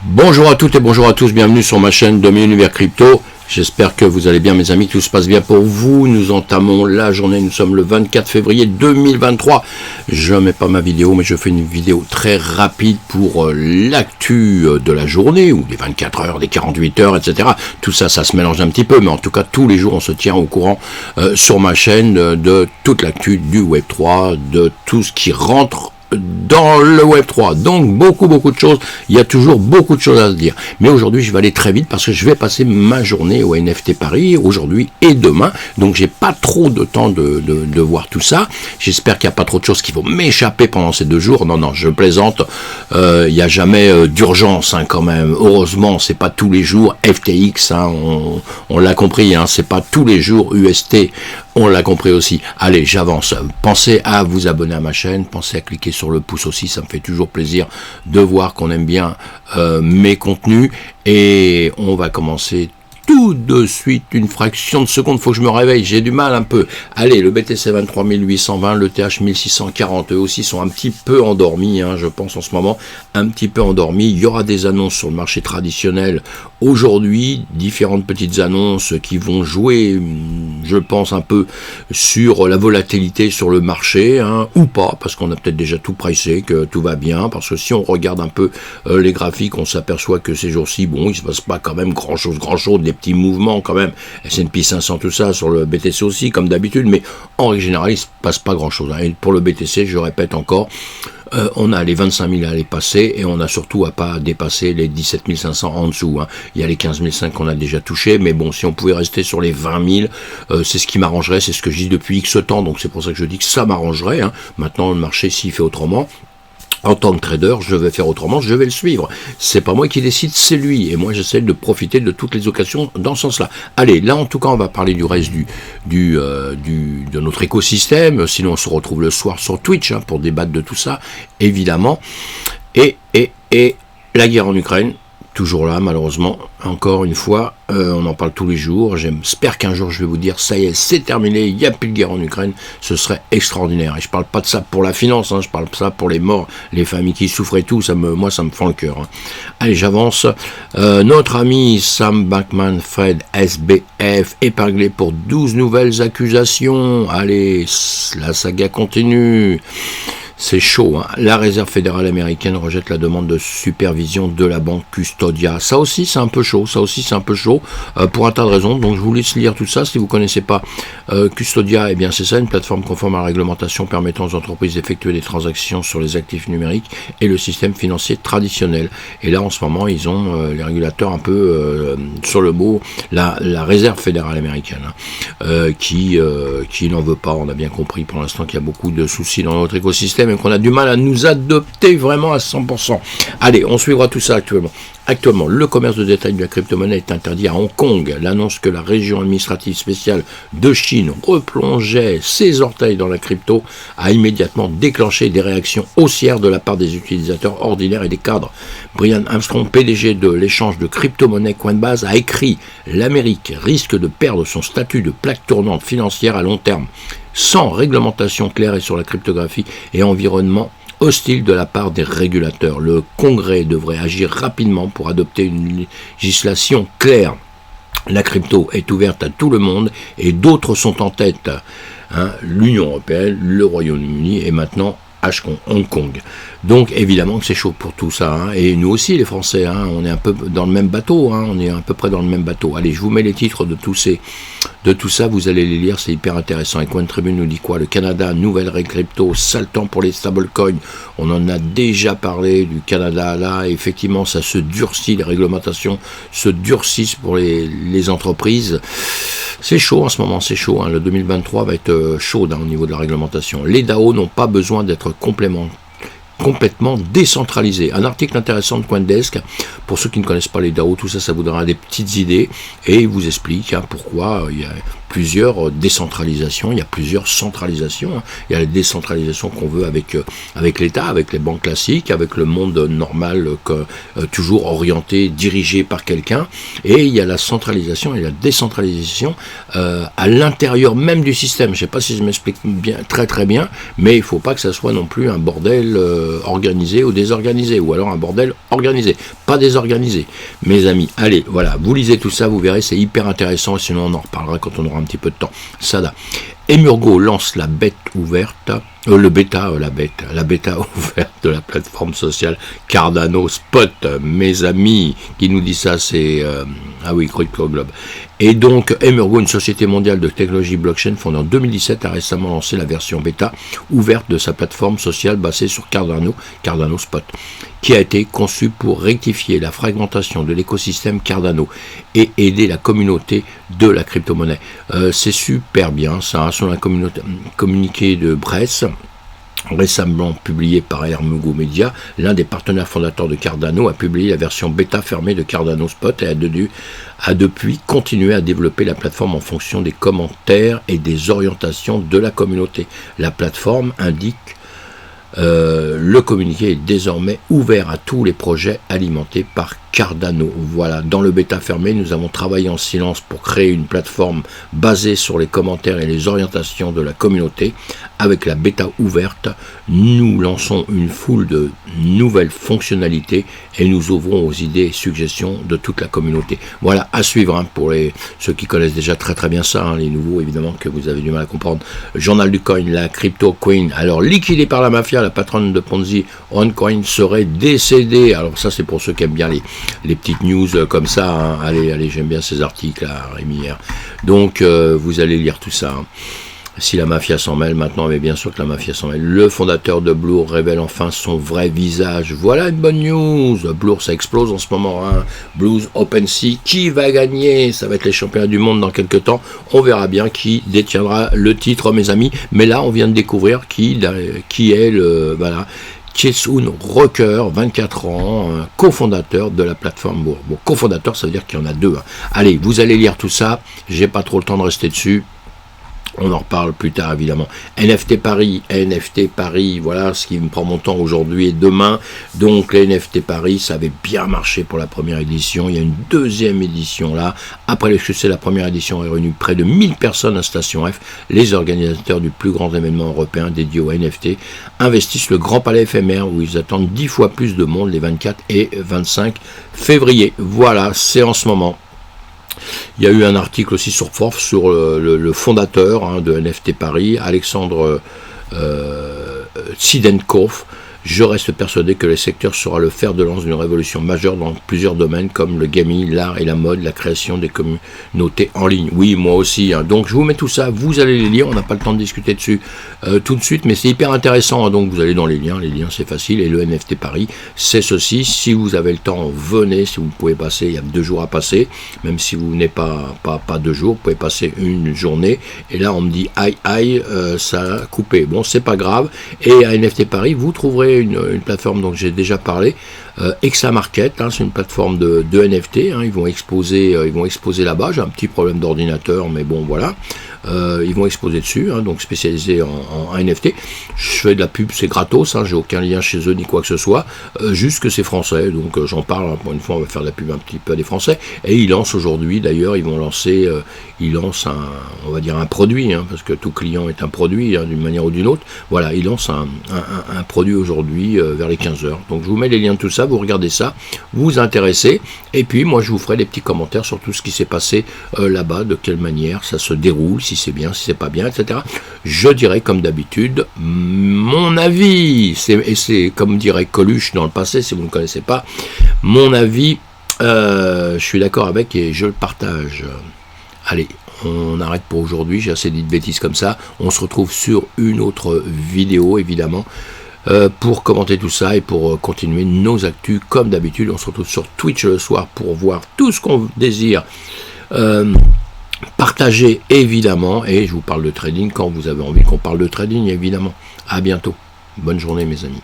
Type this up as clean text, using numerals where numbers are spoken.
Bonjour à toutes et bonjour à tous, bienvenue sur ma chaîne Demi-Univers Crypto. J'espère que vous allez bien mes amis, que tout se passe bien pour vous. Nous entamons la journée, nous sommes le 24 février 2023. Je ne mets pas ma vidéo, mais je fais une vidéo très rapide pour l'actu de la journée, ou des 24 heures, des 48 heures, etc. Tout ça, ça se mélange un petit peu, mais en tout cas, tous les jours, on se tient au courant sur ma chaîne de toute l'actu du Web3, de tout ce qui rentre dans le Web3, donc beaucoup de choses, il y a toujours beaucoup de choses à se dire, mais aujourd'hui je vais aller très vite parce que je vais passer ma journée au NFT Paris, aujourd'hui et demain, donc j'ai pas trop de temps de voir tout ça, j'espère qu'il n'y a pas trop de choses qui vont m'échapper pendant ces 2 jours, non, je plaisante, il n'y a jamais d'urgence quand même, heureusement, c'est pas tous les jours FTX, on l'a compris, c'est pas tous les jours UST, on l'a compris aussi. Allez, j'avance. Pensez à vous abonner à ma chaîne, pensez à cliquer sur le pouce aussi, ça me fait toujours plaisir de voir qu'on aime bien mes contenus. Et on va commencer tout de suite, une fraction de seconde, faut que je me réveille, j'ai du mal un peu. Allez, le BTC 23820, le TH 1640, eux aussi sont un petit peu endormis, je pense en ce moment, un petit peu endormis. Il y aura des annonces sur le marché traditionnel aujourd'hui, différentes petites annonces qui vont jouer, je pense, un peu sur la volatilité sur le marché, ou pas, parce qu'on a peut-être déjà tout pricé, que tout va bien, parce que si on regarde un peu les graphiques, on s'aperçoit que ces jours-ci, bon, il se passe pas quand même grand-chose, des petits mouvements quand même, S&P 500, tout ça, sur le BTC aussi, comme d'habitude, mais en règle générale, il se passe pas grand-chose. Et pour le BTC, je répète encore, on a les 25 000 à aller passer et on a surtout à pas dépasser les 17 500 en dessous. Il y a les 15 500 qu'on a déjà touché, mais bon, si on pouvait rester sur les 20 000, c'est ce qui m'arrangerait, c'est ce que je dis depuis X temps, donc c'est pour ça que je dis que ça m'arrangerait. Maintenant, le marché, s'il fait autrement, en tant que trader, je vais faire autrement, je vais le suivre. C'est pas moi qui décide, c'est lui. Et moi, j'essaie de profiter de toutes les occasions dans ce sens-là. Allez, là, en tout cas, on va parler du reste de notre écosystème. Sinon, on se retrouve le soir sur Twitch pour débattre de tout ça, évidemment. Et la guerre en Ukraine, toujours là, malheureusement. Encore une fois, on en parle tous les jours. J'espère qu'un jour, je vais vous dire, ça y est, c'est terminé, il n'y a plus de guerre en Ukraine. Ce serait extraordinaire. Et je parle pas de ça pour la finance, je parle de ça pour les morts, les familles qui souffrent et tout. Moi, ça me fend le cœur. Allez, j'avance. Notre ami Sam Bankman-Fried, SBF, épinglé pour 12 nouvelles accusations. Allez, la saga continue. C'est chaud, La Réserve fédérale américaine rejette la demande de supervision de la banque Custodia. Ça aussi, c'est un peu chaud. Pour un tas de raisons. Donc, je vous laisse lire tout ça. Si vous ne connaissez pas Custodia, eh bien, c'est ça, une plateforme conforme à la réglementation permettant aux entreprises d'effectuer des transactions sur les actifs numériques et le système financier traditionnel. Et là, en ce moment, ils ont les régulateurs un peu sur le mot, la Réserve fédérale américaine, qui n'en veut pas. On a bien compris pour l'instant qu'il y a beaucoup de soucis dans notre écosystème et qu'on a du mal à nous adopter vraiment à 100%. Allez, on suivra tout ça actuellement. Actuellement, le commerce de détail de la crypto-monnaie est interdit à Hong Kong. L'annonce que la région administrative spéciale de Chine replongeait ses orteils dans la crypto a immédiatement déclenché des réactions haussières de la part des utilisateurs ordinaires et des cadres. Brian Armstrong, PDG de l'échange de crypto-monnaie Coinbase, a écrit « L'Amérique risque de perdre son statut de plaque tournante financière à long terme. Sans réglementation claire et sur la cryptographie et environnement hostile de la part des régulateurs. Le Congrès devrait agir rapidement pour adopter une législation claire. La crypto est ouverte à tout le monde et d'autres sont en tête. L'Union européenne, le Royaume-Uni et maintenant Hong Kong. Donc évidemment que c'est chaud pour tout ça, et nous aussi les Français, on est un peu dans le même bateau, on est à peu près dans le même bateau. Allez, je vous mets les titres de tout ça, vous allez les lire, c'est hyper intéressant. Et Coin Tribune nous dit quoi? Le Canada, nouvelle règle crypto, sale temps pour les stablecoins. On en a déjà parlé du Canada, là, effectivement ça se durcit, les réglementations se durcissent pour les entreprises. C'est chaud en ce moment, c'est chaud. Le 2023 va être chaud au niveau de la réglementation. Les DAO n'ont pas besoin d'être complètement décentralisé. Un article intéressant de CoinDesk, pour ceux qui ne connaissent pas les DAO, tout ça, ça vous donnera des petites idées, et il vous explique pourquoi il y a plusieurs décentralisations, il y a plusieurs centralisations. Il y a la décentralisation qu'on veut avec l'État, avec les banques classiques, avec le monde normal, toujours orienté, dirigé par quelqu'un. Et il y a la centralisation et la décentralisation à l'intérieur même du système. Je ne sais pas si je m'explique bien, très très bien, mais il ne faut pas que ça soit non plus un bordel organisé ou désorganisé, ou alors un bordel organisé, pas désorganisé. Mes amis, allez, voilà, vous lisez tout ça, vous verrez, c'est hyper intéressant, sinon on en reparlera quand on aura un petit peu de temps. Sada. Emurgo lance la bêta ouverte, la bêta ouverte de la plateforme sociale Cardano Spot. Mes amis, qui nous dit ça, c'est Crypto Globe. Et donc, Emurgo, une société mondiale de technologie blockchain fondée en 2017, a récemment lancé la version bêta ouverte de sa plateforme sociale basée sur Cardano Spot, qui a été conçue pour rectifier la fragmentation de l'écosystème Cardano et aider la communauté de la crypto-monnaie. C'est super bien, ça, sur un communiqué de presse récemment publié par Emurgo Media, l'un des partenaires fondateurs de Cardano a publié la version bêta fermée de Cardano Spot et a depuis continué à développer la plateforme en fonction des commentaires et des orientations de la communauté. La plateforme indique le communiqué est désormais ouvert à tous les projets alimentés par Cardano. Voilà, dans le bêta fermé, nous avons travaillé en silence pour créer une plateforme basée sur les commentaires et les orientations de la communauté. Avec la bêta ouverte, nous lançons une foule de nouvelles fonctionnalités et nous ouvrons aux idées et suggestions de toute la communauté. Voilà, à suivre pour ceux qui connaissent déjà très très bien ça, les nouveaux évidemment que vous avez du mal à comprendre. Journal du Coin, la Crypto Queen, alors liquidée par la mafia, la patronne de Ponzi, OneCoin serait décédée. Alors ça c'est pour ceux qui aiment bien les petites news comme ça, allez, j'aime bien ces articles là, Rémi. Donc vous allez lire tout ça. Si la mafia s'en mêle maintenant, mais bien sûr que la mafia s'en mêle. Le fondateur de Blur révèle enfin son vrai visage. Voilà une bonne news. Blur, ça explose en ce moment. Blues, OpenSea, qui va gagner? Ça va être les championnats du monde dans quelques temps. On verra bien qui détiendra le titre, mes amis. Mais là, on vient de découvrir qui est le... Voilà. Jason Rocker, 24 ans, cofondateur de la plateforme Blur. Bon, cofondateur, ça veut dire qu'il y en a deux. Allez, vous allez lire tout ça. J'ai pas trop le temps de rester dessus. On en reparle plus tard, évidemment. NFT Paris, voilà ce qui me prend mon temps aujourd'hui et demain. Donc, les NFT Paris, ça avait bien marché pour la première édition. Il y a une deuxième édition là. Après le succès de la première édition, est réuni près de 1000 personnes à Station F. Les organisateurs du plus grand événement européen dédié aux NFT investissent le Grand Palais éphémère où ils attendent 10 fois plus de monde les 24 et 25 février. Voilà, c'est en ce moment. Il y a eu un article aussi sur Forbes sur le fondateur de NFT Paris, Alexandre Tsidenkov. Je reste persuadé que le secteur sera le fer de lance d'une révolution majeure dans plusieurs domaines comme le gaming, l'art et la mode, la création des communautés en ligne. Oui, moi aussi. Donc je vous mets tout ça, vous allez les lire, on n'a pas le temps de discuter dessus tout de suite, mais c'est hyper intéressant. Donc vous allez dans les liens c'est facile. Et le NFT Paris, c'est ceci. Si vous avez le temps, venez. Si vous pouvez passer, il y a 2 jours à passer. Même si vous n'êtes pas 2 jours, vous pouvez passer une journée. Et là, on me dit aïe, ça a coupé. Bon, c'est pas grave. Et à NFT Paris, vous trouverez une plateforme dont j'ai déjà parlé, Examarket, c'est une plateforme de NFT, ils vont exposer là-bas. J'ai un petit problème d'ordinateur, mais bon voilà, ils vont exposer dessus, donc spécialisé en NFT. Je fais de la pub, c'est gratos, j'ai aucun lien chez eux ni quoi que ce soit, juste que c'est français, donc j'en parle, pour une fois on va faire de la pub un petit peu à des Français, et ils lancent aujourd'hui, d'ailleurs ils vont lancer, ils lancent on va dire un produit, parce que tout client est un produit d'une manière ou d'une autre, voilà, ils lancent un produit aujourd'hui vers les 15h, donc je vous mets les liens de tout ça, vous regardez ça, vous vous intéressez, et puis moi je vous ferai des petits commentaires sur tout ce qui s'est passé là-bas, de quelle manière ça se déroule, si c'est bien, si c'est pas bien, etc. Je dirais comme d'habitude mon avis, et c'est comme dirait Coluche dans le passé, si vous ne connaissez pas, mon avis, je suis d'accord avec et je le partage. Allez, on arrête pour aujourd'hui, j'ai assez dit de bêtises comme ça, on se retrouve sur une autre vidéo évidemment, pour commenter tout ça et pour continuer nos actus comme d'habitude. On se retrouve sur Twitch le soir pour voir tout ce qu'on désire partager évidemment, et je vous parle de trading quand vous avez envie qu'on parle de trading évidemment. À bientôt, bonne journée mes amis.